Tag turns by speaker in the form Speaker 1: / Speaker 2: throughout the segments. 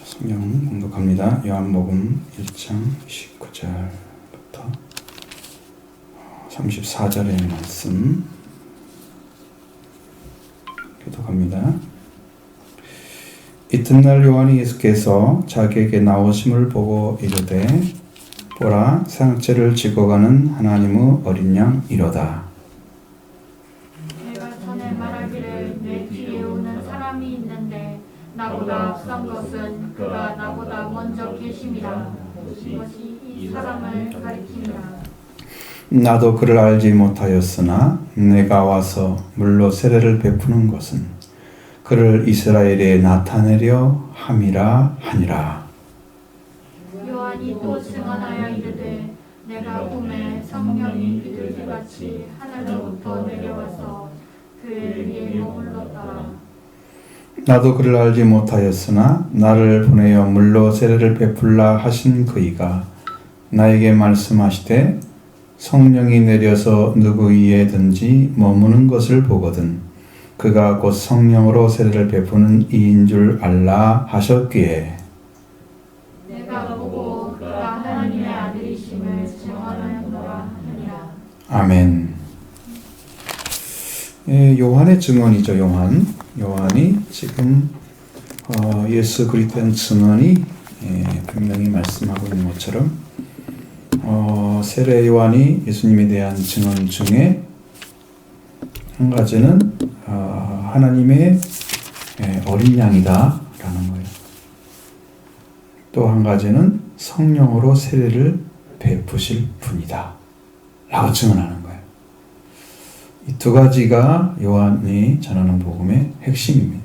Speaker 1: 성경 공독합니다. 요한복음 1장 29절부터 34절의 말씀 교독합니다. 이튿날 요한이 예수께서 자기에게 나오심을 보고 이르되 보라, 사형죄를 지고 가는 하나님의 어린 양 이로다.
Speaker 2: 내가 전에 말하기를 내 뒤에 오는 사람이 있는데 나보다 앞선 것은 그가 나보다 먼저 계심이라. 이것이 이 사람을 가리킵니다.
Speaker 1: 나도 그를 알지 못하였으나 내가 와서 물로 세례를 베푸는 것은 그를 이스라엘에 나타내려 함이라 하니라.
Speaker 2: 요한이 또 증언하여 이르되 내가 꿈에 성령이 비둘기같이 하늘로부터 내려와서 그의 위에 머물렀더라.
Speaker 1: 나도 그를 알지 못하였으나 나를 보내어 물로 세례를 베풀라 하신 그이가 나에게 말씀하시되 성령이 내려서 누구 위에든지 머무는 것을 보거든 그가 곧 성령으로 세례를 베푸는 이인 줄 알라 하셨기에
Speaker 2: 내가 보고 그가 하나님의 아들이심을 증언하노라 하니라.
Speaker 1: 아멘. 요한의 증언이죠. 요한이 지금 예수 그리스도의 증언이 분명히 말씀하고 있는 것처럼 세례 요한이 예수님에 대한 증언 중에 한 가지는 하나님의 어린 양이다 라는 거예요. 또 한 가지는 성령으로 세례를 베푸실 분이다 라고 증언하는 거예요. 이 두 가지가 요한이 전하는 복음의 핵심입니다.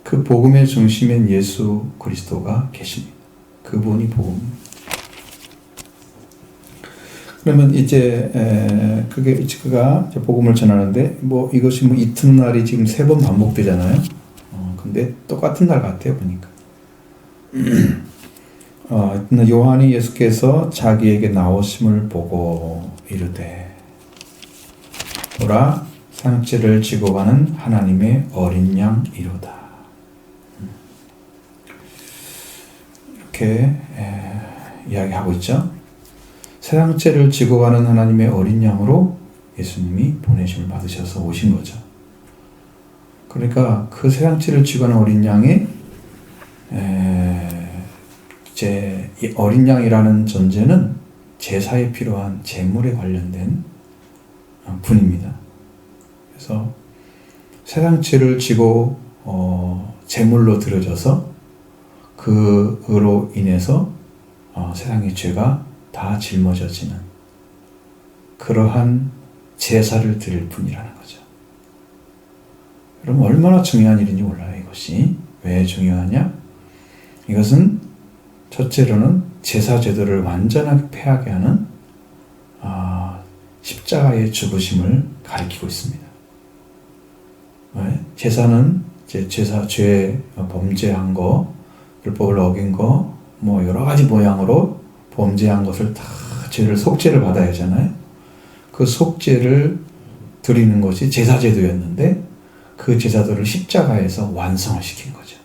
Speaker 1: 그 복음의 중심엔 예수 그리스도가 계십니다. 그분이 복음입니다. 그러면 이제 그가 복음을 전하는데 이것이 이튿날이 지금 3번 반복되잖아요. 근데 똑같은 날 같아요 보니까. 요한이 예수께서 자기에게 나오심을 보고 이르되 보라, 사형죄를 지고 가는 하나님의 어린 양 이로다. 이렇게 이야기하고 있죠. 사형죄를 지고 가는 하나님의 어린 양으로 예수님이 보내심을 받으셔서 오신 거죠. 그러니까 그 사형죄를 지고 가는 어린 양의 이제 이 어린 양이라는 존재는 제사에 필요한 제물에 관련된 분입니다. 그래서 사형죄를 지고 제물로 드려져서 그로 인해서 세상의 죄가 다 짊어져지는 그러한 제사를 드릴 분이라는 거죠. 여러분 얼마나 중요한 일인지 몰라요. 이것이 왜 중요하냐? 이것은 첫째로는 제사 제도를 완전하게 폐하게 하는 십자가의 죽으심을 가리키고 있습니다. 왜? 제사는 죄 범죄한 거, 율법을 어긴 거, 여러 가지 모양으로 범죄한 것을 다 속죄를 받아야 하잖아요. 그 속죄를 드리는 것이 제사제도였는데 그 제사도를 십자가에서 완성을 시킨 거죠.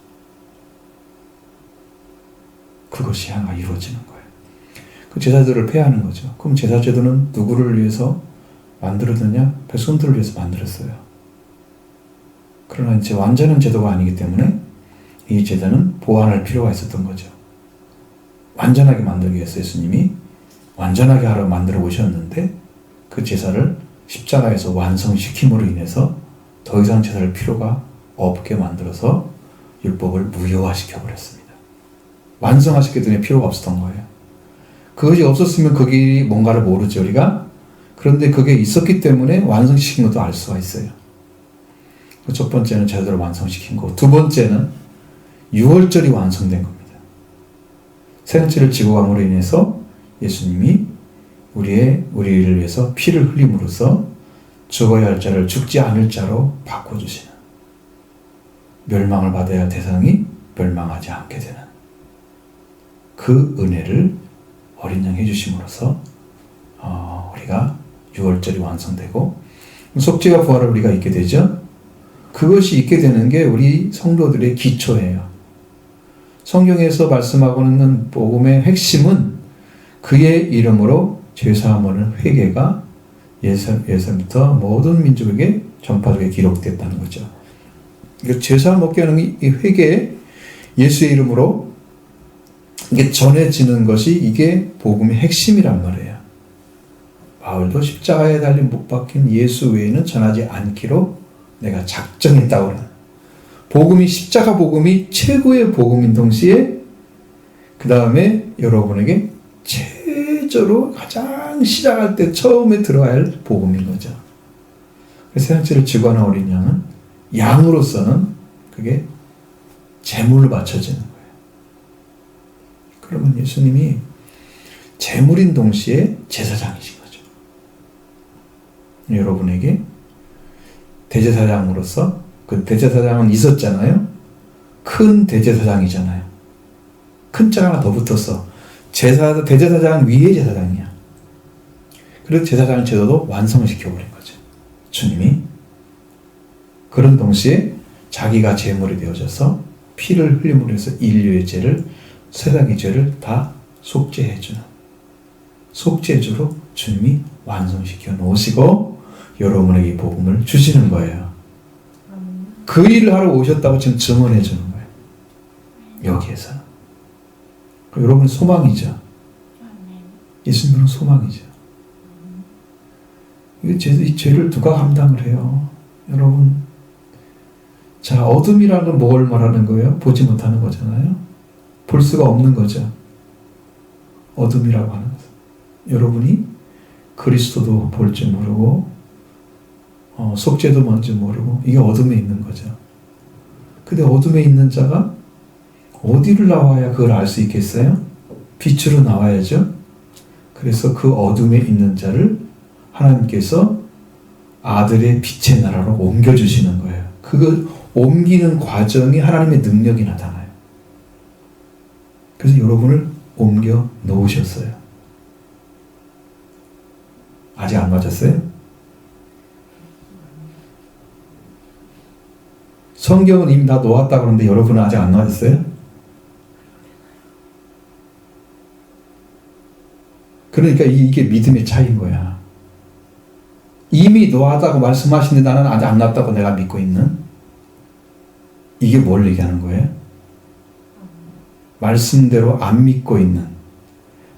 Speaker 1: 그것이 하나가 이루어지는 거예요. 그 제사제도를 폐하는 거죠. 그럼 제사제도는 누구를 위해서 만들었느냐? 백성들을 위해서 만들었어요. 그러나 이제 완전한 제도가 아니기 때문에 이 제도는 보완할 필요가 있었던 거죠. 완전하게 만들기 위해서 예수님이 완전하게 하러 만들어 오셨는데 그 제사를 십자가에서 완성시킴으로 인해서 더 이상 제사를 필요가 없게 만들어서 율법을 무효화시켜 버렸습니다. 완성하시기 때문에 필요가 없었던 거예요. 그것이 없었으면 그게 뭔가를 모르죠 우리가. 그런데 그게 있었기 때문에 완성시킨 것도 알 수가 있어요. 첫 번째는 제대로 완성시킨 거고 두 번째는 유월절이 완성된 겁니다. 사형죄를 지고 감으로 인해서 예수님이 우리를 위해서 피를 흘림으로써 죽어야 할 자를 죽지 않을 자로 바꿔주시는, 멸망을 받아야 할 대상이 멸망하지 않게 되는 그 은혜를 어린 양 해주심으로써 우리가 유월절이 완성되고 속죄와 부활을 우리가 있게 되죠. 그것이 있게 되는 게 우리 성도들의 기초예요. 성경에서 말씀하고 있는 복음의 핵심은 그의 이름으로 죄사함을 회개가 예전부터 모든 민족에게 전파되게 기록됐다는 거죠. 죄사함 얻게 하는 이 회개, 예수의 이름으로 이게 전해지는 것이 이게 복음의 핵심이란 말이에요. 바울도 십자가에 달린 못 박힌 예수 외에는 전하지 않기로 내가 작정했다고 하는 복음이 십자가 복음이 최고의 복음인 동시에 그 다음에 여러분에게 최저로 가장 시작할 때 처음에 들어야 할 복음인 거죠. 세상죄를 지고 하는 어린 양은 양으로서는 그게 제물로 바쳐지는 거예요. 그러면 예수님이 제물인 동시에 제사장이신 거죠. 여러분에게 대제사장으로서 그 대제사장은 있었잖아요. 큰 대제사장이잖아요. 큰 짝 하나 더 붙었어. 대제사장 위에 제사장이야. 그래서 제사장 제도도 완성시켜버린 거죠. 주님이. 그런 동시에 자기가 제물이 되어져서 피를 흘림으로 해서 인류의 죄를, 세상의 죄를 다 속죄해주는 속죄주로 주님이 완성시켜 놓으시고 여러분에게 이 복음을 주시는 거예요. 그 일을 하러 오셨다고 지금 증언해 주는 거예요. 여기에서. 여러분 소망이죠. 예수님은 소망이죠. 이 죄를 누가 감당을 해요? 여러분. 자, 어둠이라는 건 뭘 말하는 거예요? 보지 못하는 거잖아요. 볼 수가 없는 거죠. 어둠이라고 하는 것은. 여러분이 그리스도도 볼 줄 모르고 속죄도 뭔지 모르고 이게 어둠에 있는 거죠. 근데 어둠에 있는 자가 어디를 나와야 그걸 알 수 있겠어요? 빛으로 나와야죠. 그래서 그 어둠에 있는 자를 하나님께서 아들의 빛의 나라로 옮겨주시는 거예요. 그걸 옮기는 과정이 하나님의 능력이 나타나요. 그래서 여러분을 옮겨 놓으셨어요. 아직 안 맞았어요? 성경은 이미 다 놓았다 그러는데 여러분은 아직 안 맞았어요? 그러니까 이게 믿음의 차이인 거야. 이미 놓았다고 말씀하시는데 나는 아직 안 났다고 내가 믿고 있는 이게 뭘 얘기하는 거예요? 말씀대로 안 믿고 있는,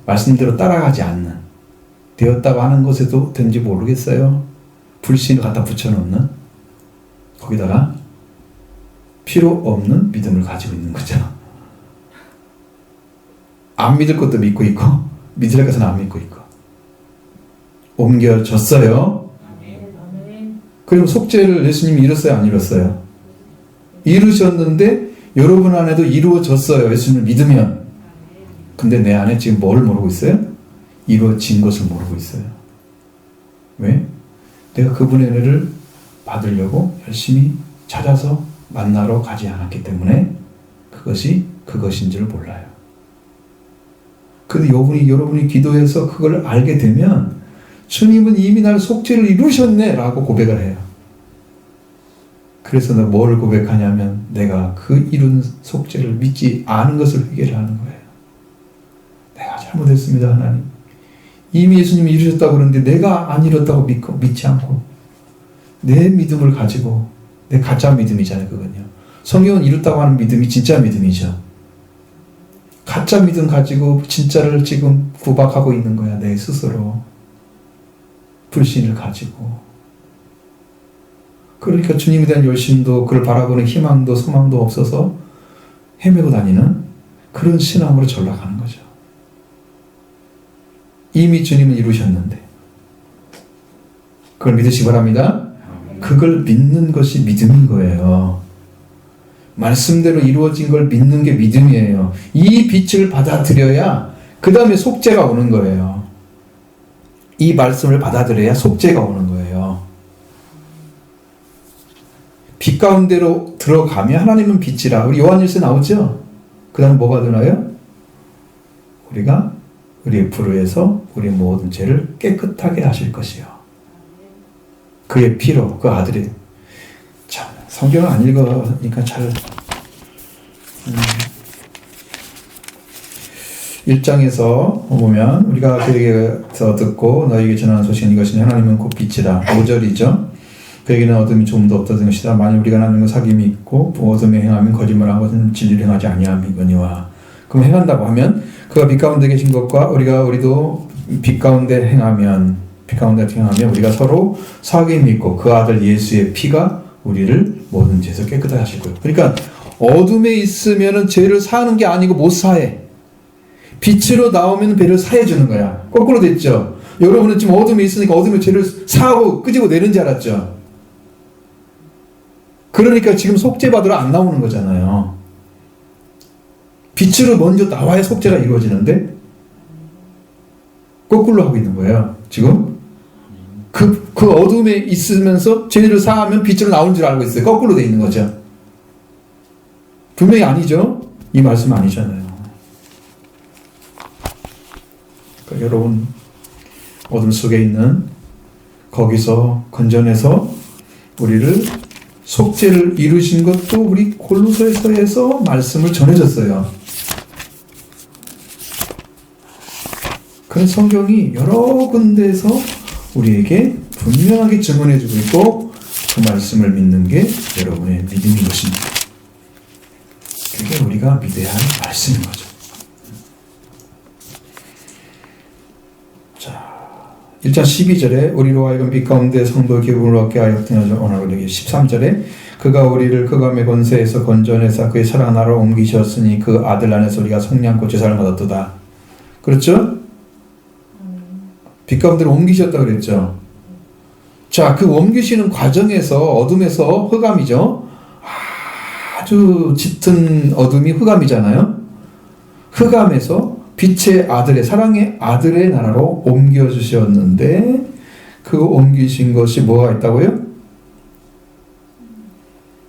Speaker 1: 말씀대로 따라가지 않는, 되었다고 하는 것에도 된지 모르겠어요. 불신을 갖다 붙여놓는, 거기다가 필요 없는 믿음을 가지고 있는 거죠. 안 믿을 것도 믿고 있고, 믿을 것은 안 믿고 있고. 옮겨졌어요. 그럼 속죄를 예수님이 이뤘어요? 안 이뤘어요? 이루셨는데 여러분 안에도 이루어졌어요. 예수님을 믿으면. 근데 내 안에 지금 뭘 모르고 있어요? 이루어진 것을 모르고 있어요. 왜? 내가 그분의 은혜를 받으려고 열심히 찾아서 만나러 가지 않았기 때문에 그것이 그것인 줄 몰라요. 근데 여러분이 기도해서 그걸 알게 되면 주님은 이미 나를 속죄를 이루셨네 라고 고백을 해요. 그래서 뭘 고백하냐면 내가 그 이룬 속죄를 믿지 않은 것을 회개를 하는 거예요. 내가 잘못했습니다 하나님. 이미 예수님이 이루셨다고 그러는데 내가 안 이뤘다고 믿지 않고 내 믿음을 가지고 내 가짜 믿음이잖아요. 그건요. 성경은 이뤘다고 하는 믿음이 진짜 믿음이죠. 가짜 믿음 가지고 진짜를 지금 구박하고 있는 거야. 내 스스로. 불신을 가지고. 그러니까 주님에 대한 열심도 그를 바라보는 희망도 소망도 없어서 헤매고 다니는 그런 신앙으로 전락하는 거죠. 이미 주님은 이루셨는데 그걸 믿으시기 바랍니다. 그걸 믿는 것이 믿음인 거예요. 말씀대로 이루어진 걸 믿는 게 믿음이에요. 이 빛을 받아들여야 그 다음에 속죄가 오는 거예요. 이 말씀을 받아들여야 속죄가 오는 거예요. 빛 가운데로 들어가면 하나님은 빛이라. 우리 요한일서에 나오죠? 그 다음에 뭐가 되나요? 우리가 우리의 불의에서 우리의 모든 죄를 깨끗하게 하실 것이요. 그의 피로 그 아들이 참 성경을 안 읽으니까 잘 1장에서 보면 우리가 그에게서 듣고 너희에게 전하는 소식은 이것이니 하나님은 곧 빛이라. 5절이죠. 그에게는 어둠이 조금도 없다는 것이다. 만일 우리가 하나님과 사귐이 있고 어둠에 행하면 거짓말한 것은 진리를 행하지 아니함이거니와. 그럼 행한다고 하면 그가 빛 가운데 계신 것과 우리도 빛 가운데 행하면 우리가 서로 사귐이 있고 그 아들 예수의 피가 우리를 모든 죄에서 깨끗하게 하실 거예요. 그러니까 어둠에 있으면 죄를 사하는 게 아니고 못 사해. 빛으로 나오면 죄를 사해 주는 거야. 거꾸로 됐죠. 여러분은 지금 어둠에 있으니까 어둠에 죄를 사하고 끄집어 내는 줄 알았죠. 그러니까 지금 속죄 받으러 안 나오는 거잖아요. 빛으로 먼저 나와야 속죄가 이루어지는데 거꾸로 하고 있는 거예요. 지금 그 어둠에 있으면서 죄를 사하면 빛으로 나오는 줄 알고 있어요. 거꾸로 돼 있는 거죠. 분명히 아니죠. 이 말씀 아니잖아요. 그러니까 여러분 어둠 속에 있는 거기서 건져내서 우리를 속죄를 이루신 것도 우리 골로새서에서 말씀을 전해줬어요. 그런 성경이 여러 군데에서 우리에게 분명하게 증언해주고 있고 그 말씀을 믿는 게 여러분의 믿음인 것입니다. 그게 우리가 믿어야 할 말씀인 거죠. 자, 1장 12절에 우리로 하여금 빛 가운데 성도의 기쁨을 얻게 하여 원하고 여기 13절에 그가 우리를 흑암의 권세에서 건져내사 그의 사랑의 나라로 옮기셨으니 그 아들 안에서 우리가 성령과 제사를 받았도다. 그렇죠? 빛 가운데로 옮기셨다 그랬죠. 자, 그 옮기시는 과정에서 어둠에서 흑암이죠. 아주 짙은 어둠이 흑암이잖아요. 흑암에서 빛의 아들의 사랑의 아들의 나라로 옮겨주셨는데 그 옮기신 것이 뭐가 있다고요?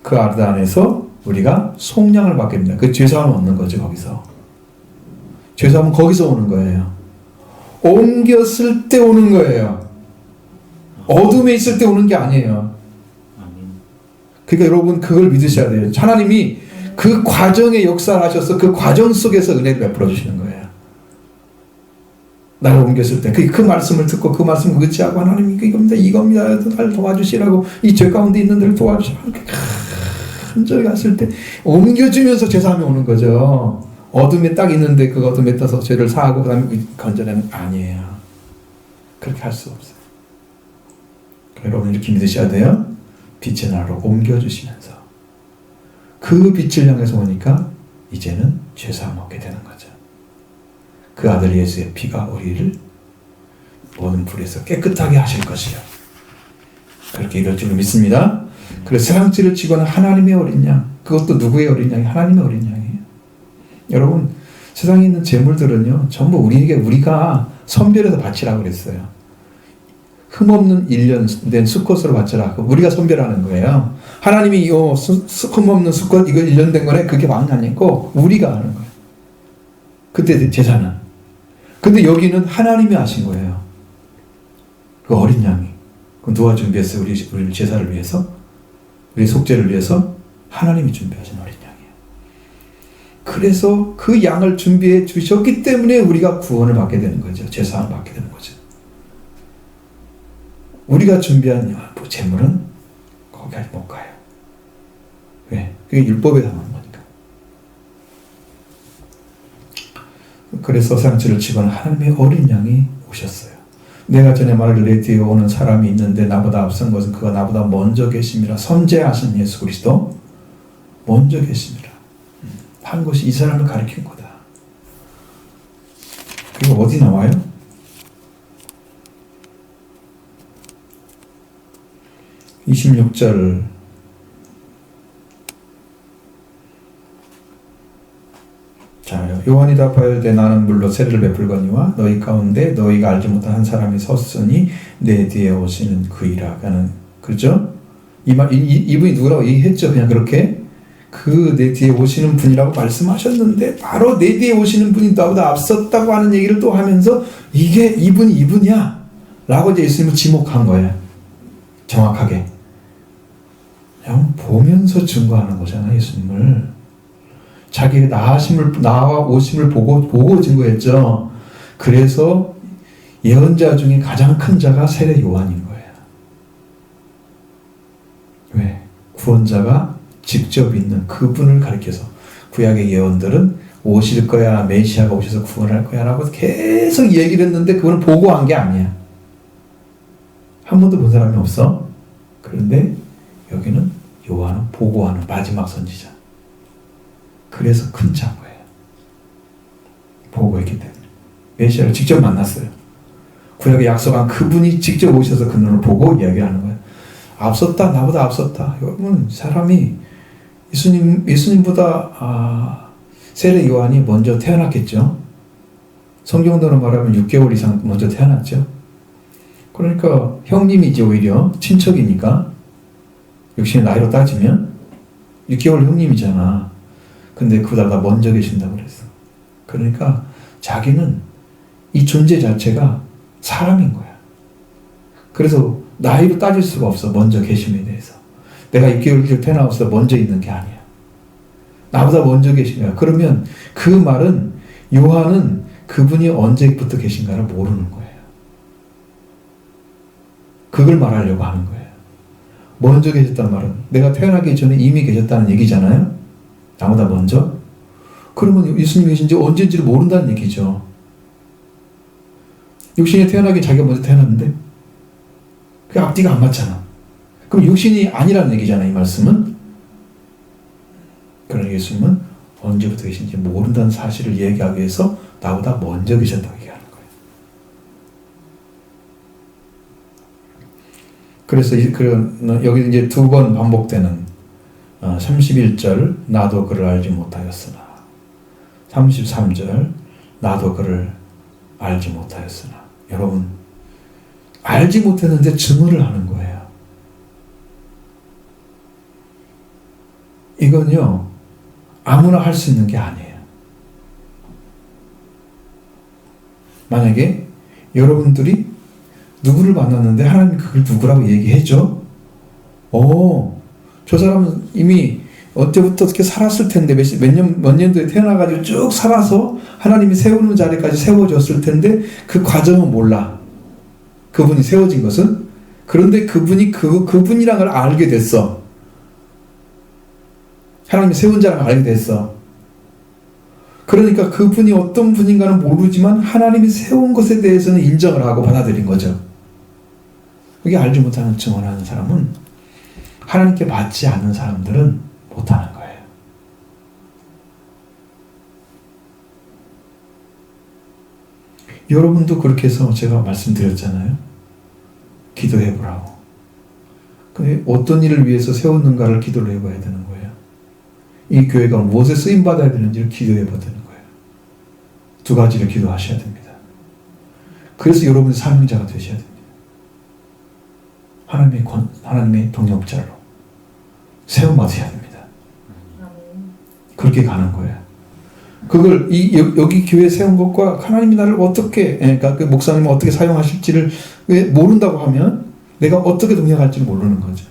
Speaker 1: 그 아들 안에서 우리가 속량을 받게 됩니다. 그 죄사함을 얻는 거죠. 거기서 죄사함은 거기서 오는 거예요. 옮겼을 때 오는 거예요. 어둠에 있을 때 오는 게 아니에요. 그러니까 여러분 그걸 믿으셔야 돼요. 하나님이 그 과정에 역사를 하셔서 그 과정 속에서 은혜를 베풀어 주시는 거예요. 나를 옮겼을 때 그 말씀을 듣고 그 말씀을 의지하고 하나님 이겁니다. 나를 도와주시라고 이 죄 가운데 있는 데를 도와주시라고 간절히 갔을 때 옮겨주면서 죄사함이 오는 거죠. 어둠에 딱 있는데 그 어둠에 떠서 죄를 사하고 그 다음에 건져내는 아니에요. 그렇게 할 수 없어요. 여러분 이렇게 믿으셔야 돼요. 빛의 나라로 옮겨주시면서 그 빛을 향해서 오니까 이제는 죄사함 얻게 되는 거죠. 그 아들 예수의 피가 우리를 모든 불에서 깨끗하게 하실 것이요. 그렇게 이룰 줄 믿습니다. 그래서 세상지를 치고는 하나님의 어린 양, 그것도 누구의 어린 양이? 하나님의 어린 양이에요. 여러분 세상에 있는 재물들은요 전부 우리가 선별해서 바치라고 그랬어요. 흠없는 일련된 수컷으로 바쳐라. 우리가 선별하는 거예요. 하나님이 흠없는 수컷 이거 일련된 거네. 그게 왕이 아니고 우리가 하는 거예요. 그때 제사는. 근데 여기는 하나님이 하신 거예요. 그 어린 양이. 그럼 누가 준비했어요? 우리 제사를 위해서? 우리 속죄를 위해서? 하나님이 준비하신 어린 양이에요. 그래서 그 양을 준비해 주셨기 때문에 우리가 구원을 받게 되는 거죠. 제사함을 받게 되는 거죠. 우리가 준비한 재물은 거기까지 못 가요. 왜? 그게 율법에 담은 거니까. 그래서 상처를 치고는 하나님의 어린 양이 오셨어요. 내가 전에 말을 내 뒤에 오는 사람이 있는데 나보다 앞선 것은 그가 나보다 먼저 계심이라. 선제하신 예수 그리스도 먼저 계심이라 한 것이 이 사람을 가리킨 거다. 그게 어디 나와요? (26절) 자, 요한이 답하여 이르되 나는 물로 세례를 베풀거니와 너희 가운데 너희가 알지 못한 한 사람이 섰으니 내 뒤에 오시는 그이라 하는. 그렇죠? 이분이 누구라고 얘기했죠. 그냥 그렇게 그 내 뒤에 오시는 분이라고 말씀하셨는데 바로 내 뒤에 오시는 분이 나보다 앞섰다고 하는 얘기를 또 하면서 이게 이분이야 라고 이제 예수님을 지목한 거예요. 정확하게. 그냥 보면서 증거하는 거잖아, 예수님을. 자기의 나와 오심을 보고 증거했죠. 그래서 예언자 중에 가장 큰 자가 세례 요한인 거예요. 왜? 구원자가 직접 있는 그분을 가리켜서. 구약의 예언들은 오실 거야, 메시아가 오셔서 구원할 거야 라고 계속 얘기를 했는데 그분은 보고한 게 아니야. 한 번도 본 사람이 없어. 그런데 여기는 요한은 보고하는 마지막 선지자. 그래서 큰 자인 거예요. 보고했기 때문에. 메시아를 직접 만났어요. 구약에 약속한 그분이 직접 오셔서 그 눈을 보고 이야기하는 거예요. 앞섰다, 나보다 앞섰다. 여러분, 사람이 예수님보다 세례 요한이 먼저 태어났겠죠. 성경대로 말하면 6개월 이상 먼저 태어났죠. 그러니까 형님이지, 오히려 친척이니까. 역시 나이로 따지면 6개월 형님이잖아. 근데 그보다 먼저 계신다고 그랬어. 그러니까 자기는 이 존재 자체가 사람인 거야. 그래서 나이로 따질 수가 없어. 먼저 계심에 대해서. 내가 6개월 태어나서 먼저 있는 게 아니야. 나보다 먼저 계신 거야. 그러면 그 말은 요한은 그분이 언제부터 계신가를 모르는 거예요. 그걸 말하려고 하는 거예요. 먼저 계셨단 말은 내가 태어나기 전에 이미 계셨다는 얘기잖아요. 나보다 먼저. 그러면 예수님이 계신지 언제인지를 모른다는 얘기죠. 육신이 태어나기 자기가 먼저 태어났는데 그 앞뒤가 안 맞잖아. 그럼 육신이 아니라는 얘기잖아, 이 말씀은. 그러나 예수님은 언제부터 계신지 모른다는 사실을 얘기하기 위해서 나보다 먼저 계셨다고 얘기하는 거예요. 그래서 여기 이제 두 번 반복되는 31절 나도 그를 알지 못하였으나 33절 나도 그를 알지 못하였으나. 여러분, 알지 못했는데 증언을 하는 거예요. 이건요, 아무나 할 수 있는 게 아니에요. 만약에 여러분들이 누구를 만났는데 하나님이 그걸 누구라고 얘기해줘? 저 사람은 이미 언제부터 어떻게 살았을 텐데 몇 년도에 태어나가지고 쭉 살아서 하나님이 세우는 자리까지 세워졌을 텐데 그 과정은 몰라. 그분이 세워진 것은. 그런데 그분이 그분이란 걸 알게 됐어. 하나님이 세운 자를 알게 됐어. 그러니까 그분이 어떤 분인가는 모르지만 하나님이 세운 것에 대해서는 인정을 하고 받아들인 거죠. 그게 알지 못하는 증언하는 사람은, 하나님께 받지 않는 사람들은 못하는 거예요. 여러분도 그렇게 해서 제가 말씀드렸잖아요. 기도해보라고. 근데 어떤 일을 위해서 세웠는가를 기도를 해봐야 되는 거예요. 이 교회가 무엇에 쓰임받아야 되는지를 기도해봐야 되는 거예요. 두 가지를 기도하셔야 됩니다. 그래서 여러분이 사명자가 되셔야 됩니다. 하나님의 동역자로 세움받으셔야 됩니다. 그렇게 가는 거예요. 그걸 여기 교회에 세운 것과 하나님이 나를 어떻게, 그러니까 그 목사님을 어떻게 사용하실지를 모른다고 하면 내가 어떻게 동역할지를 모르는 거죠.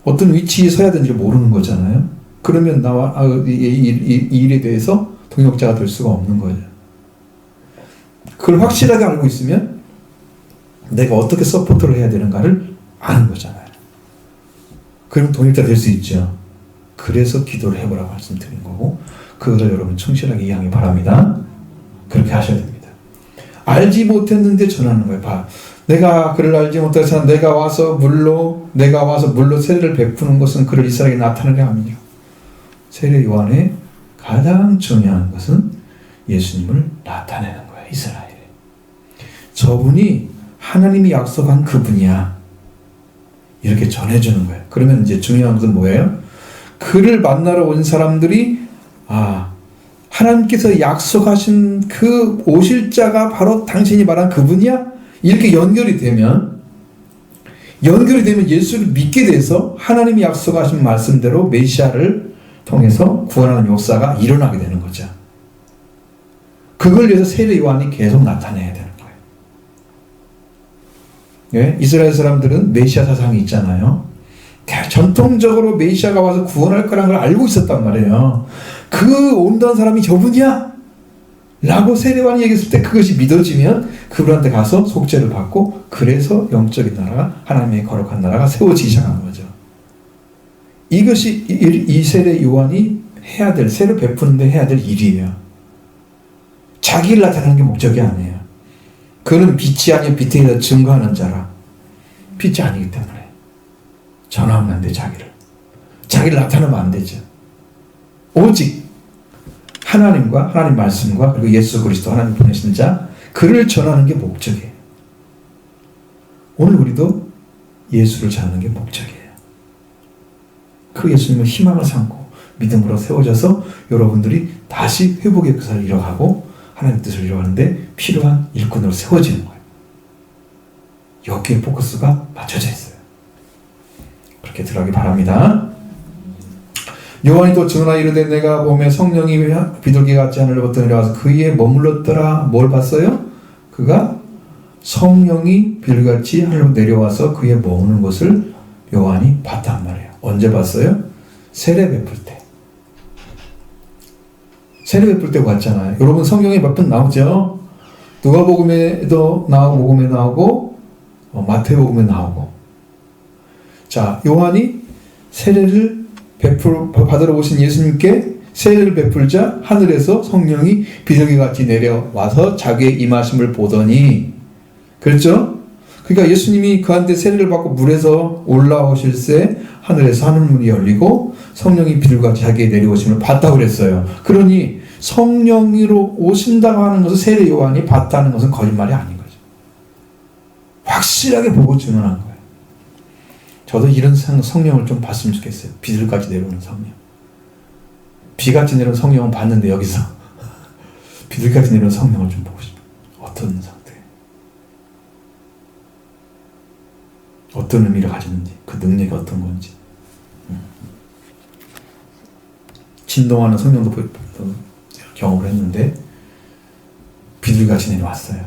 Speaker 1: 어떤 위치에 서야 되는지를 모르는 거잖아요. 그러면 나와 이 일에 대해서 동역자가 될 수가 없는 거예요. 그걸 확실하게 알고 있으면 내가 어떻게 서포트를 해야 되는가를 아는 거잖아요. 그럼 동역자 될 수 있죠. 그래서 기도를 해보라고 말씀드린 거고, 그거를 여러분 충실하게 이해하기 바랍니다. 그렇게 하셔야 됩니다. 알지 못했는데 전하는 거예요. 봐. 내가 그를 알지 못해서 내가 와서 물로 세례를 베푸는 것은 그를 이스라엘에 나타내려 함이냐. 세례 요한의 가장 중요한 것은 예수님을 나타내는 거예요. 이스라엘에. 저분이 하나님이 약속한 그분이야. 이렇게 전해주는 거예요. 그러면 이제 중요한 것은 뭐예요? 그를 만나러 온 사람들이 하나님께서 약속하신 그 오실 자가 바로 당신이 말한 그분이야? 이렇게 연결이 되면 예수를 믿게 돼서 하나님이 약속하신 말씀대로 메시아를 통해서 구원하는 역사가 일어나게 되는 거죠. 그걸 위해서 세례 요한이 계속 나타내야 되는 거예요. 예? 이스라엘 사람들은 메시아 사상이 있잖아요. 전통적으로 메시아가 와서 구원할 거라는 걸 알고 있었단 말이에요. 그 온다는 사람이 저분이야? 라고 세례요한이 얘기했을 때 그것이 믿어지면 그분한테 가서 속죄를 받고, 그래서 영적인 나라가, 하나님의 거룩한 나라가 세워지기 시작한 거죠. 이것이 이 세례 요한이 해야 될, 세례 베푸는데 해야 될 일이에요. 자기를 나타내는 게 목적이 아니에요. 그는 빛이 아닌 빛에 대해서 증거하는 자라. 빛이 아니기 때문에 전하면 안 돼. 자기를 나타내면 안 되죠. 오직 하나님과 하나님 말씀과 그리고 예수 그리스도 하나님 보내신 자, 그를 전하는 게 목적이에요. 오늘 우리도 예수를 전하는 게 목적이에요. 그 예수님을 희망을 삼고 믿음으로 세워져서 여러분들이 다시 회복의 역사를 이뤄가고 하나님 뜻을 이루어가는데 필요한 일꾼으로 세워지는 거예요. 여기에 포커스가 맞춰져 있어요. 그렇게 들어가기 바랍니다. 요한이 또 증언하여 이르되 내가 보매 성령이 비둘기 같이 하늘을 벗어 내려와서 그 위에 머물렀더라. 뭘 봤어요? 그가 성령이 비둘기같이 하늘로 내려와서 그 위에 머무는 것을 요한이 봤단 말이에요. 언제 봤어요? 세례 베풀 때. 세례 베풀 때 봤잖아요. 여러분 성경에 몇 번 나오죠? 누가복음에도 나오고, 복음에 나오고, 마태복음에 나오고. 자, 요한이 세례를 받으러 오신 예수님께 세례를 베풀자 하늘에서 성령이 비둘기같이 내려와서 자기의 임하심을 보더니, 그랬죠? 그러니까 예수님이 그한테 세례를 받고 물에서 올라오실새 하늘에서 하늘문이 열리고 성령이 비둘기같이 자기의 내려오심을 봤다고 그랬어요. 그러니 성령으로 오신다고 하는 것을 세례 요한이 봤다는 것은 거짓말이 아닌 거죠. 확실하게 보고 증언한 거예요. 저도 이런 성령을 좀 봤으면 좋겠어요. 비둘기같이 내려오는 성령. 비같이 내려오는 성령은 봤는데 여기서 비둘기같이 내려오는 성령을 좀 보고 싶어요. 어떤 상태, 어떤 의미를 가졌는지, 그 능력이 어떤 건지. 진동하는 성령도 경험을 했는데 비둘기같이 내려왔어요.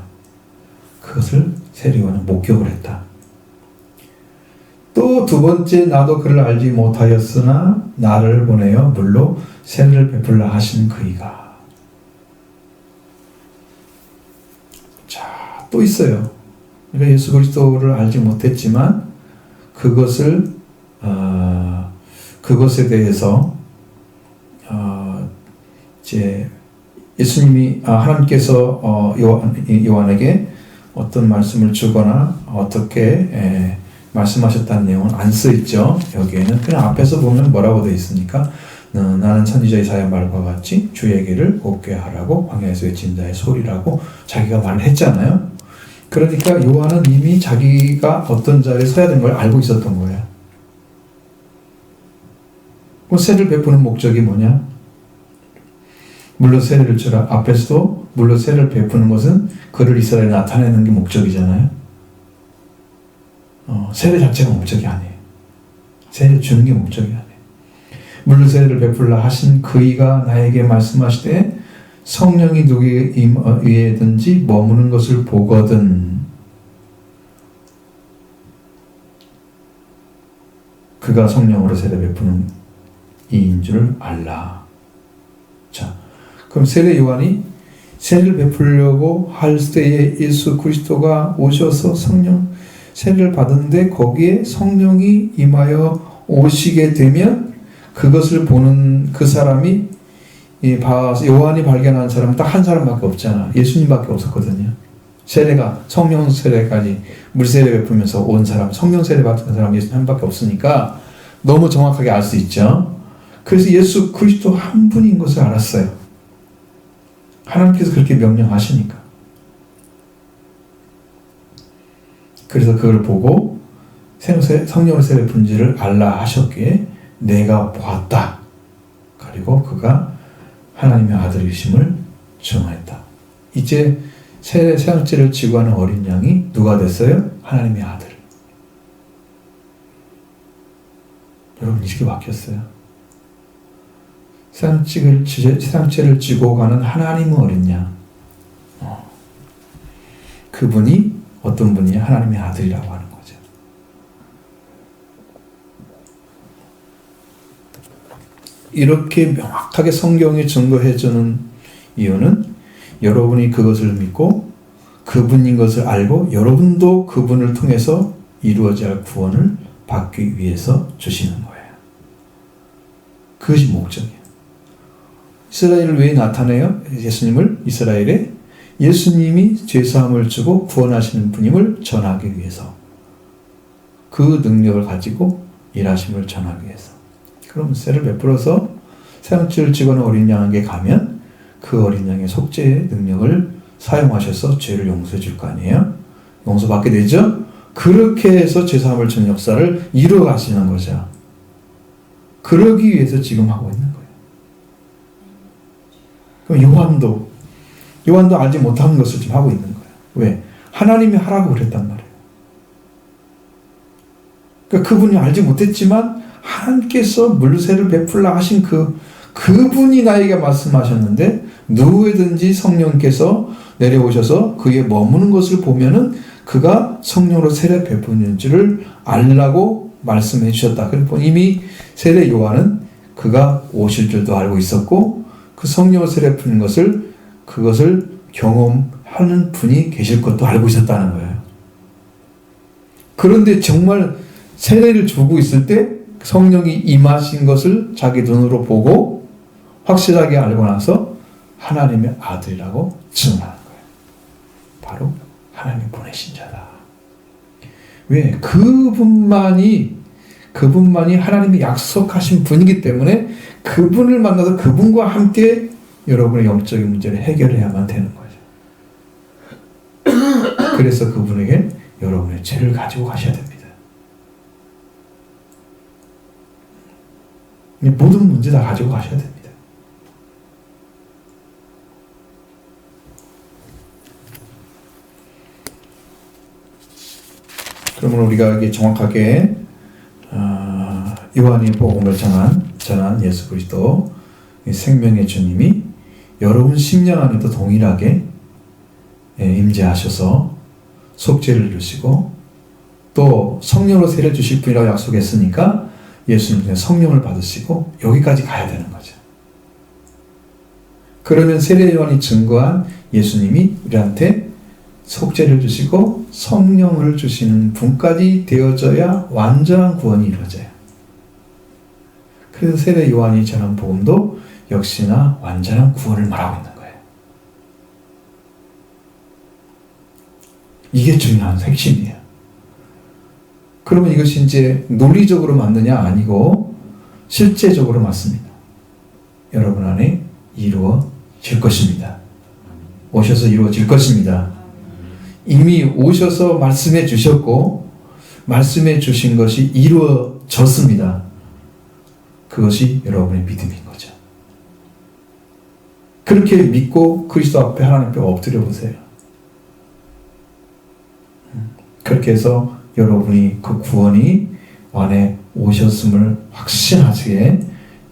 Speaker 1: 그것을 세례 요한은 목격을 했다. 또 두 번째, 나도 그를 알지 못하였으나 나를 보내어 물로 세례를 베풀라 하신 그이가. 자, 또 있어요. 그러니까 예수 그리스도를 알지 못했지만 그것에 대해서 이제 예수님이 하나님께서 요한에게 어떤 말씀을 주거나 어떻게 말씀하셨다는 내용은 안 써있죠. 여기에는 그냥 앞에서 보면 뭐라고 되어 있습니까? 나는 선지자 이사야 말과 같이 주의 얘기를 곱게 하라고 광야에서 외친 자의 소리라고 자기가 말을 했잖아요. 그러니까 요한은 이미 자기가 어떤 자리에 서야 되는 걸 알고 있었던 거예요. 그럼 세례를 베푸는 목적이 뭐냐? 물로 세례를 주라. 앞에서도 물로 세례를 베푸는 것은 그를 이스라엘에 나타내는 게 목적이잖아요. 세례 자체가 목적이 아니에요. 세례 주는 게 목적이 아니에요. 물로 세례를 베풀라 하신 그이가 나에게 말씀하시되 성령이 누구 위에든지 머무는 것을 보거든 그가 성령으로 세례 베푸는 이인 줄 알라. 자, 그럼 세례 요한이 세례를 베풀려고 할 때에 예수 그리스도가 오셔서 성령 세례를 받았는데 거기에 성령이 임하여 오시게 되면 그것을 보는 그 사람이 요한이 발견한 사람은 딱 한 사람밖에 없잖아. 예수님밖에 없었거든요. 세례가 성령 세례까지 물세례 베풀면서 온 사람, 성령 세례 받은 사람 예수님 한 밖에 없으니까 너무 정확하게 알 수 있죠. 그래서 예수 그리스도 한 분인 것을 알았어요. 하나님께서 그렇게 명령하시니까. 그래서 그걸 보고 성령의 세례 분지를 알라 하셨기에 내가 보았다. 그리고 그가 하나님의 아들이심을 증언했다. 이제 세상죄를 지고 하는 어린 양이 누가 됐어요? 하나님의 아들. 여러분 이렇게 바뀌었어요. 세상죄를 지고 가는 하나님의 어린 양. 그분이 어떤 분이냐? 하나님의 아들이라고 하는 거죠. 이렇게 명확하게 성경이 증거해주는 이유는 여러분이 그것을 믿고 그분인 것을 알고 여러분도 그분을 통해서 이루어져야 할 구원을 받기 위해서 주시는 거예요. 그것이 목적이에요. 이스라엘을 왜 나타내요? 예수님을 이스라엘에 예수님이 죄사함을 주고 구원하시는 분임을 전하기 위해서, 그 능력을 가지고 일하심을 전하기 위해서. 그럼 쇠를 베풀어서 새양치를 찍어놓은 어린 양에게 가면 그 어린 양의 속죄의 능력을 사용하셔서 죄를 용서해 줄 거 아니에요? 용서받게 되죠? 그렇게 해서 죄사함을 주는 역사를 이루어 가시는 거죠. 그러기 위해서 지금 하고 있는 거예요. 그럼 요한도 알지 못하는 것을 지금 하고 있는 거예요. 왜? 하나님이 하라고 그랬단 말이에요. 그러니까 그분이 알지 못했지만 하나님께서 물세를 베풀라 하신 그분이 나에게 말씀하셨는데, 누구에든지 성령께서 내려오셔서 그에 머무는 것을 보면은 그가 성령으로 세례 베푸는 줄을 알라고 말씀해 주셨다. 그러니까 이미 세례 요한은 그가 오실 줄도 알고 있었고, 그 성령으로 세례 푸는 그것을 경험하는 분이 계실 것도 알고 있었다는 거예요. 그런데 정말 세례를 주고 있을 때 성령이 임하신 것을 자기 눈으로 보고 확실하게 알고 나서 하나님의 아들이라고 증언하는 거예요. 바로 하나님 보내신 자다. 왜? 그분만이 하나님이 약속하신 분이기 때문에 그분을 만나서 그분과 함께 여러분의 영적인 문제를 해결해야만 되는 거죠. 그래서 그분에게 여러분의 죄를 가지고 가셔야 됩니다. 모든 문제 다 가지고 가셔야 됩니다. 그러면 우리가 이게 정확하게 요한이 복음을 전한 예수 그리스도 생명의 주님이 여러분 심령 안에도 동일하게 임재하셔서 속죄를 주시고 또 성령으로 세례 주실 분이라고 약속했으니까 예수님의 성령을 받으시고 여기까지 가야 되는 거죠. 그러면 세례 요한이 증거한 예수님이 우리한테 속죄를 주시고 성령을 주시는 분까지 되어져야 완전한 구원이 이루어져요. 그래서 세례 요한이 전한 복음도 역시나 완전한 구원을 말하고 있는 거예요. 이게 중요한 핵심이에요. 그러면 이것이 이제 논리적으로 맞느냐? 아니고 실제적으로 맞습니다. 여러분 안에 이루어질 것입니다. 오셔서 이루어질 것입니다. 이미 오셔서 말씀해 주셨고 말씀해 주신 것이 이루어졌습니다. 그것이 여러분의 믿음인 거죠. 그렇게 믿고 그리스도 앞에 하나님 앞에 엎드려 보세요. 그렇게 해서 여러분이 그 구원이 안에 오셨음을 확신하시게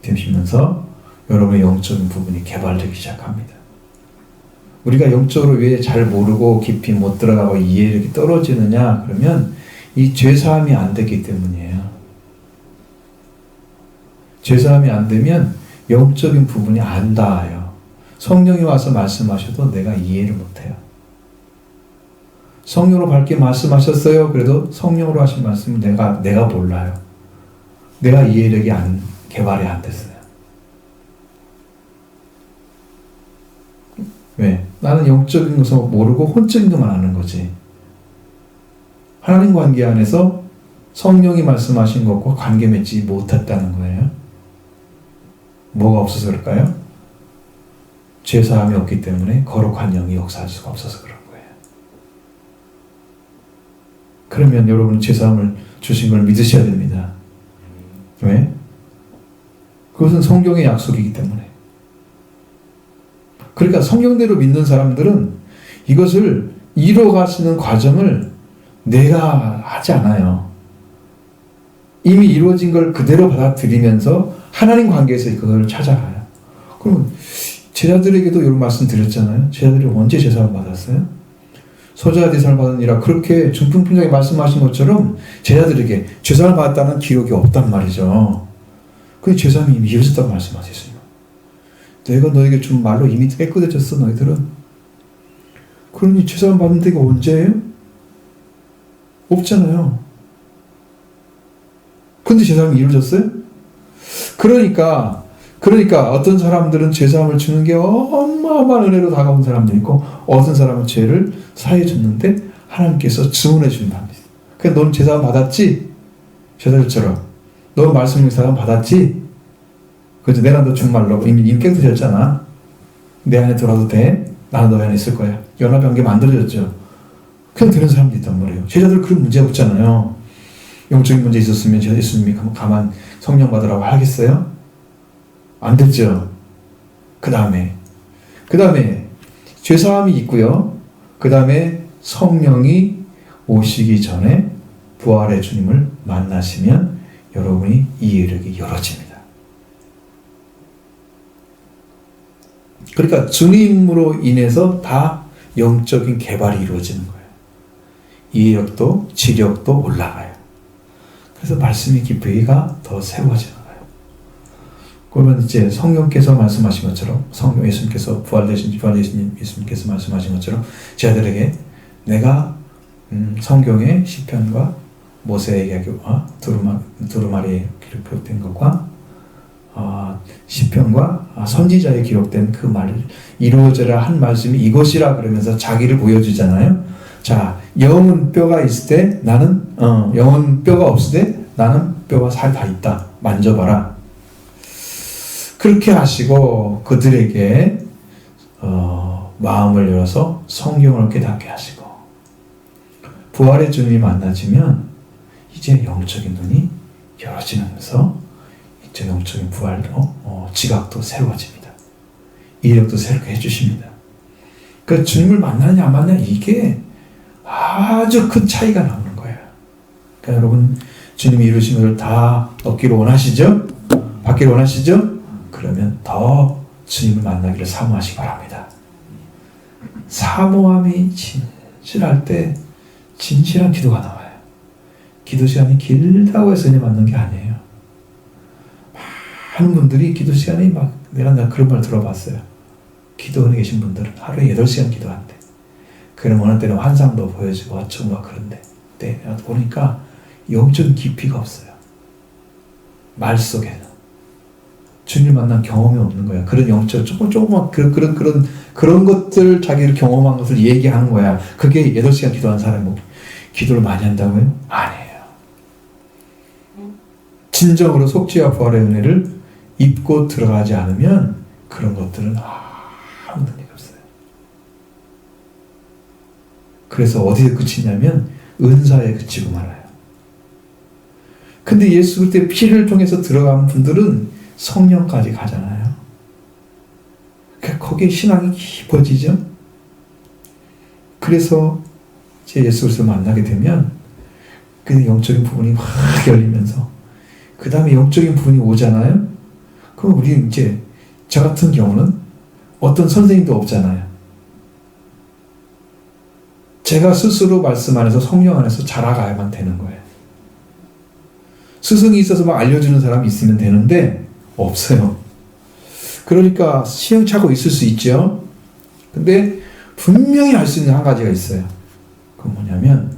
Speaker 1: 되시면서 여러분의 영적인 부분이 개발되기 시작합니다. 우리가 영적으로 왜 잘 모르고 깊이 못 들어가고 이해력이 떨어지느냐? 그러면 이 죄사함이 안 되기 때문이에요. 죄사함이 안 되면 영적인 부분이 안 닿아요. 성령이 와서 말씀하셔도 내가 이해를 못해요. 성령으로 밝게 말씀하셨어요. 그래도 성령으로 하신 말씀은 내가 몰라요. 내가 이해력이 개발이 안 됐어요. 왜? 나는 영적인 것을 모르고 혼적인 것만 아는 거지. 하나님 관계 안에서 성령이 말씀하신 것과 관계 맺지 못했다는 거예요. 뭐가 없어서 그럴까요? 죄사함이 없기 때문에 거룩한 영이 역사할 수가 없어서 그런 거예요. 그러면 여러분은 죄사함을 주신 걸 믿으셔야 됩니다. 왜? 그것은 성경의 약속이기 때문에. 그러니까 성경대로 믿는 사람들은 이것을 이루어가시는 과정을 내가 하지 않아요. 이미 이루어진 걸 그대로 받아들이면서 하나님 관계에서 그걸 찾아가요. 그럼 제자들에게도 이런 말씀 드렸잖아요. 제자들이 언제 제사를 받았어요? 소자가 제사를 받으니라 그렇게 중풍풍정에 말씀하신 것처럼 제자들에게 제사를 받았다는 기록이 없단 말이죠. 그 죄사함이 이미 이루어졌다고 말씀하셨어요. 내가 너에게 준 말로 이미 깨끗해졌어 너희들은. 그러니 죄사함 받는 데가 언제예요? 없잖아요. 근데 죄사함이 이루어졌어요? 그러니까 어떤 사람들은 죄사함을 주는 게 어마어마한 은혜로 다가온 사람도 있고 어떤 사람은 죄를 사해 줬는데 하나님께서 증언해 주는 사람이 있어요. 그냥 너는 죄사함 받았지? 제자들처럼 너 말씀 죄사함 받았지? 그래서 내가 너 정말로 이미 깨끗해졌잖아. 내 안에 들어와도 돼? 나는 너 안에 있을 거야. 연합관계 만들어졌죠. 그냥 되는 사람도 있단 말이에요. 제자들 그런 문제가 없잖아요. 영적인 문제 있었으면 예수님이 가만 성령 받으라고 하겠어요? 안 됐죠. 그 다음에 죄사함이 있고요. 그 다음에 성령이 오시기 전에 부활의 주님을 만나시면 여러분이 이 이르기 열어집니다. 그러니까 주님으로 인해서 다 영적인 개발이 이루어지는 거예요. 이해력도 지력도 올라가요. 그래서 말씀의 깊이가 더 세워지는 거예요. 그러면 이제 성령께서 말씀하신 것처럼 성령 예수님께서 부활되신 예수님께서 말씀하신 것처럼 제자들에게 내가 성경의 시편과 모세의 이야기와 두루마리에 기록된 것과 시편과 선지자에 기록된 그 말 이루어져라 한 말씀이 이것이라 그러면서 자기를 보여주잖아요. 자, 영은 뼈가 있을 때 나는 영은 뼈가 없을 때 나는 뼈가 살 다 있다. 만져봐라. 그렇게 하시고 그들에게 마음을 열어서 성경을 깨닫게 하시고 부활의 주님이 만나지면 이제 영적인 눈이 열어지면서 이제 영적인 부활로 지각도 새로워집니다. 이력도 새롭게 해주십니다. 그 주님을 만나느냐 안 만나느냐 이게 아주 큰 차이가 나오는 거예요. 그러니까 여러분 주님이 이루신 것을 다 얻기를 원하시죠? 받기를 원하시죠? 그러면 더 주님을 만나기를 사모하시기 바랍니다. 사모함이 진실할 때 진실한 기도가 나와요. 기도 시간이 길다고 해서 그냥 맞는 게 아니에요. 많은 분들이 기도 시간이 내가 그런 말 들어봤어요. 기도원에 계신 분들은 하루에 8시간 기도한대. 그럼 어느 때는 환상도 보여주고 어쩌고 막 그런데 보니까 영적인 깊이가 없어요. 말 속에는 주님 만난 경험이 없는 거야. 그런 영적 조그만 그런 것들 자기를 경험한 것을 얘기하는 거야. 그게 8시간 기도한 사람이 기도를 많이 한다고요? 아니에요. 진정으로 속죄와 부활의 은혜를 입고 들어가지 않으면 그런 것들은 아무 의미가 없어요. 그래서 어디에 그치냐면 은사에 그치고 말아요. 근데 예수 그때 피를 통해서 들어간 분들은 성령까지 가잖아요. 거기에 신앙이 깊어지죠. 그래서 제 예수 그리스도를 만나게 되면 그 영적인 부분이 확 열리면서 그 다음에 영적인 부분이 오잖아요. 그럼 우리 이제 저 같은 경우는 어떤 선생님도 없잖아요. 제가 스스로 말씀 안에서 성령 안에서 자라가야만 되는 거예요. 스승이 있어서 막 알려주는 사람이 있으면 되는데 없어요. 그러니까 시행착오 있을 수 있죠. 근데 분명히 알 수 있는 한 가지가 있어요. 그건 뭐냐면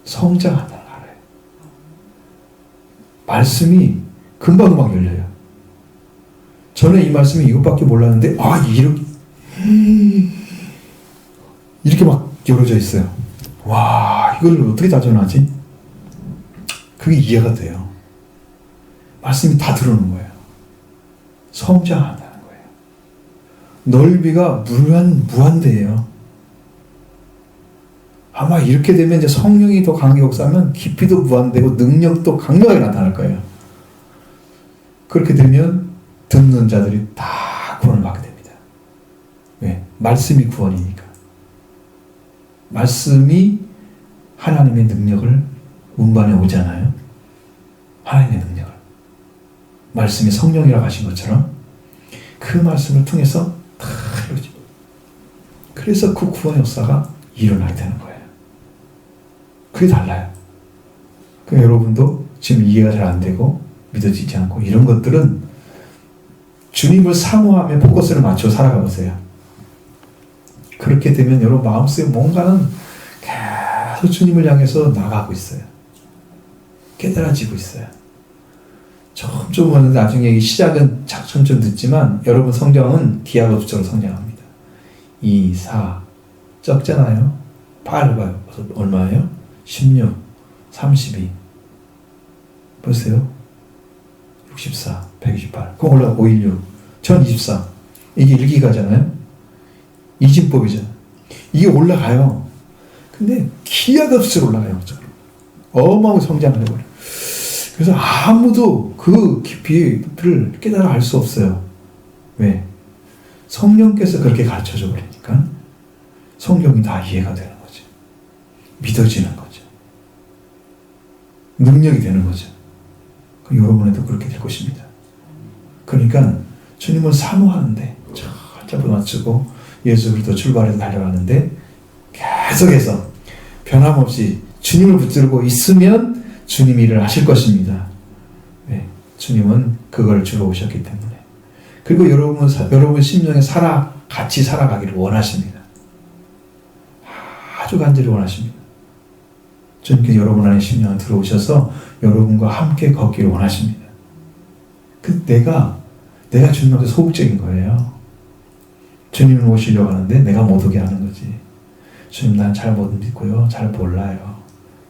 Speaker 1: 성장한다는 걸 알아요. 말씀이 금방금방 열려요. 저는 이 말씀이 이것밖에 몰랐는데 이렇게 막 열어져 있어요. 와, 이걸 어떻게 다 전하지? 그게 이해가 돼요. 말씀이 다 들어오는 거예요. 성장한다는 거예요. 넓이가 무한대예요. 아마 이렇게 되면 이제 성령이 더 강하게 역사하면 깊이도 무한되고 능력도 강력하게 나타날 거예요. 그렇게 되면 듣는 자들이 다 구원을 받게 됩니다. 왜? 말씀이 구원이니까. 말씀이 하나님의 능력을 운반해 오잖아요. 하나님의 능력을. 말씀이 성령이라고 하신 것처럼 그 말씀을 통해서 다 이루어지고 그래서 그 구원의 역사가 일어나게 되는 거예요. 그게 달라요. 그러니까 여러분도 지금 이해가 잘 안 되고 믿어지지 않고 이런 것들은 주님을 사모하며 포커스를 맞춰 살아가 보세요. 그렇게 되면 여러분 마음속에 뭔가는 계속 주님을 향해서 나가고 있어요. 깨달아지고 있어요. 점점 나중에 이 시작은 점점 늦지만 여러분 성장은 기하급수로 성장합니다. 2, 4 적잖아요. 8 봐요. 얼마예요? 16, 32 보세요. 64, 128 그럼 올라가 516, 1024 이게 1기가잖아요. 이진법이잖아요. 이게 올라가요. 근데 기하급수로 올라가요. 어마어마하게 성장을 해버려요. 그래서 아무도 그 깊이를 깨달아 알 수 없어요. 왜? 성령께서 그렇게 가르쳐줘 버리니까 성경이 다 이해가 되는 거죠. 믿어지는 거죠. 능력이 되는 거죠. 여러분에도 그렇게 될 것입니다. 그러니까 주님을 사모하는데 철저히 맞추고 예수 그리스도 출발해서 달려가는데 계속해서 변함없이 주님을 붙들고 있으면 주님이 일을 하실 것입니다. 네, 주님은 그걸 주러 오셨기 때문에. 그리고 여러분 심령에 같이 살아가기를 원하십니다. 아주 간절히 원하십니다. 주님께서 여러분 안에 심령에 들어오셔서 여러분과 함께 걷기를 원하십니다. 내가 주님 앞에 소극적인 거예요. 주님은 오시려고 하는데 내가 못 오게 하는 거지. 주님 난 잘 못 믿고요. 잘 몰라요.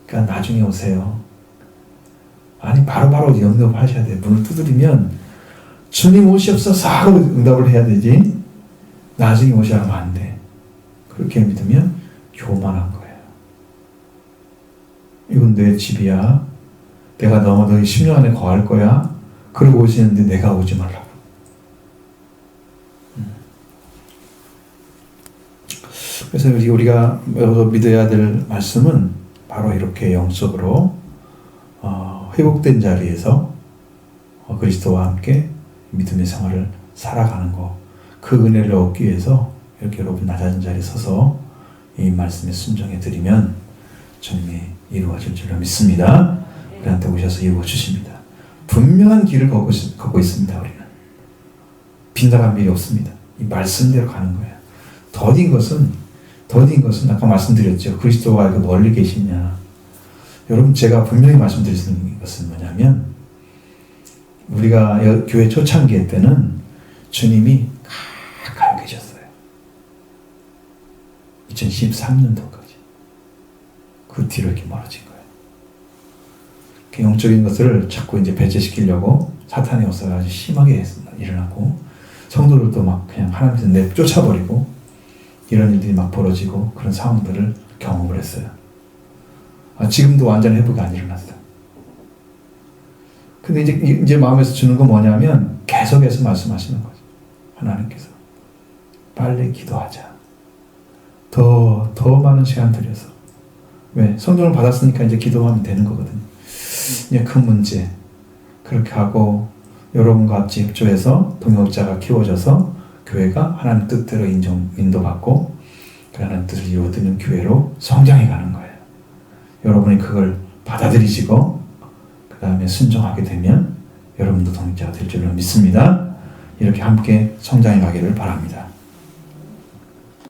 Speaker 1: 그러니까 나중에 오세요. 아니 바로바로 응답하셔야 돼요. 문을 두드리면 주님 오시옵소서 하고 응답을 해야 되지. 나중에 오시라 하면 안 돼. 그렇게 믿으면 교만한 거예요. 이건 내 집이야. 내가 너희 10년 안에 거할 거야. 그러고 오시는데 내가 오지 말라고. 그래서 우리가 믿어야 될 말씀은 바로 이렇게 영적으로 회복된 자리에서 그리스도와 함께 믿음의 생활을 살아가는 것, 그 은혜를 얻기 위해서 이렇게 여러분 낮은 자리에 서서 이 말씀에 순종해 드리면 주님이 이루어질 줄로 믿습니다. 우리한테 오셔서 이루어 주십니다. 분명한 길을 걷고 있습니다. 우리는 빈다간 길이 없습니다. 이 말씀대로 가는 거예요. 더딘 것은 아까 말씀드렸죠. 그리스도와 멀리 계시냐. 여러분 제가 분명히 말씀드리는 것은 뭐냐면 우리가 교회 초창기 때는 주님이 가까이 계셨어요. 2013년도까지. 그 뒤로 이렇게 멀어진 거예요. 그 영적인 것을 자꾸 이제 배제시키려고 사탄의 역사가 아주 심하게 일어나고 성도들도 막 그냥 하나님께서 내쫓아버리고 이런 일들이 막 벌어지고 그런 상황들을 경험을 했어요. 지금도 완전 회복이 안 일어났어요. 근데 이제 마음에서 주는 건 뭐냐면 계속해서 말씀하시는 거죠. 하나님께서 빨리 기도하자. 더 많은 시간 들여서. 왜? 성령을 받았으니까 이제 기도하면 되는 거거든요. 이제 그 문제 그렇게 하고 여러분과 같이 협조해서 동역자가 키워져서 교회가 하나님 뜻대로 인도받고 그 하나님 뜻을 이루어드는 교회로 성장해 가는 거예요. 여러분이 그걸 받아들이시고 그 다음에 순종하게 되면 여러분도 동역자가 될 줄로 믿습니다. 이렇게 함께 성장해 가기를 바랍니다.